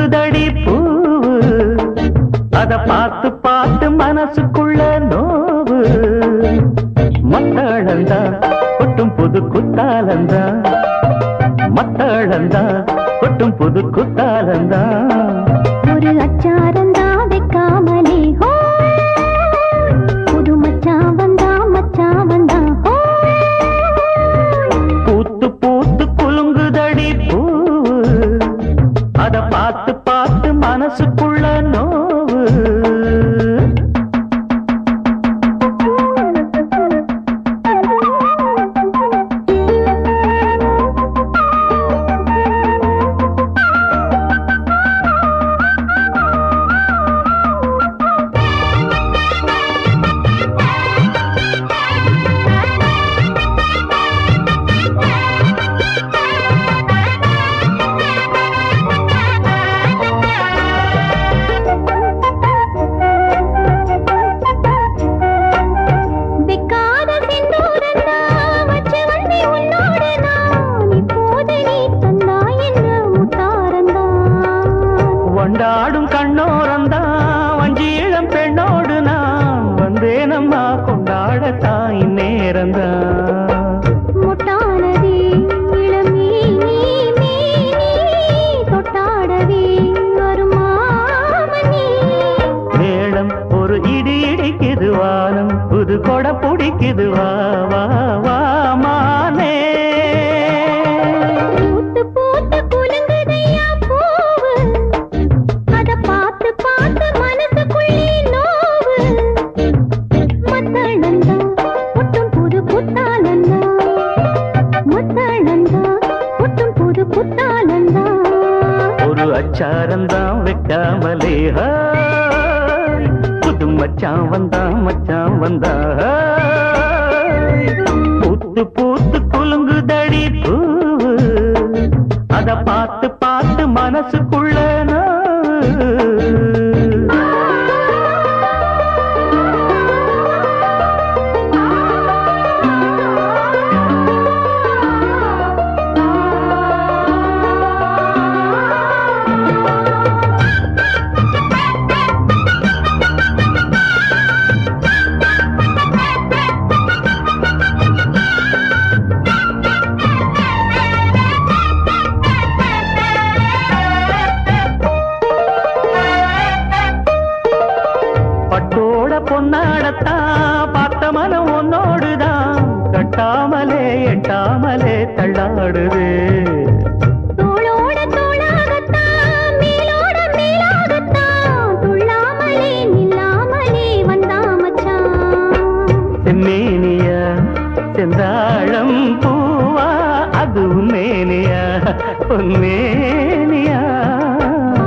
குலுங்குதடி பூவு அத பார்த்து பார்த்து மனசுக்குள்ள நோவு மத்தளந்தா கொட்டும் புது குத்தாலந்தா மத்தளந்தா கொட்டும் புது குத்தாலந்தா ஒரு அச்சாரந்தா வைக்காமலே ஹோ புது மச்சான் வந்தா ஹோ பூத்து பூத்து குலுங்குதடி பூவு அத பார்த்து பார்த்து மனசுக்குள்ள நோவு கொண்டாடும் கண்ணோரந்தா வஞ்சி இளம் பெண்ணோடு நான் வந்தேனம்மா கொண்டாடத்தான் இந்நேரந்தா முட்டானதே இளமே நீ தொட்டாடவே வருமாமணி மேளம் ஒரு இடி இடிக்குது வானம் புது கொடை பிடிக்குது வா வா வா மானே பூத்து பூத்து குலுங்குதையா பூவு அத பார்த்து பார்த்து மனசுக்குள்ளே நோவு மத்தளந்தா ஒட்டும் புது புத்தாலந்தா மத்தளந்தா ஒட்டும் புது புத்தாலந்தா ஒரு அச்சாரந்தான் வைக்காமலே புது மச்சான் வந்தா பூத்து பூத்து குலுங்குதடி பூவு அத பார்த்து பார்த்து மனசுக்குள்ள பட்டோட பொன்னாடத்தான் பார்த்த மனம் உன்னோடுதான் கட்டாமலே எட்டாமலே தள்ளாடுது தோளோட தோளாகத்தான் மேலோட மேலாகத்தான் துள்ளாமலே நில்லாமலே வந்தா மச்சான் செம்மேனியா செந்தாழம் பூவா அது உன்மேனியா உன்மேனியா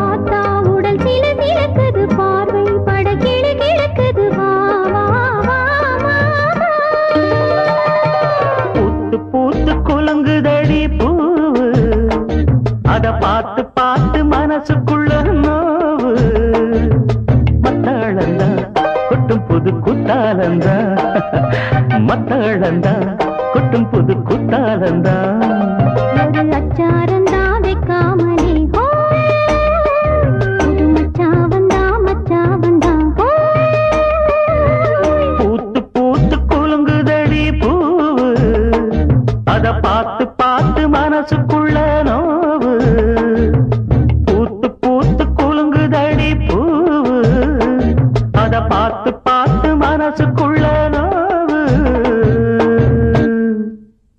ஆத்தா உடல் சில சிலக்குது பார்வை பட கிழ கிழக்குது வா வா வா மாமா பூத்து பூத்து குலுங்குதடி பூவு அத பார்த்து பார்த்து மனசுக்குள்ள நோவு மத்தளந்தா கொட்டும் புது குத்தாலந்தா மத்தளந்தா கொட்டும் புது குத்தாலந்தா ஒரு அச்சாரந்தா வைக்காமலே ஹோ புது மச்சான் வந்தா ஹோ பூத்து பூத்து குலுங்குதடி பூவு அத பார்த்து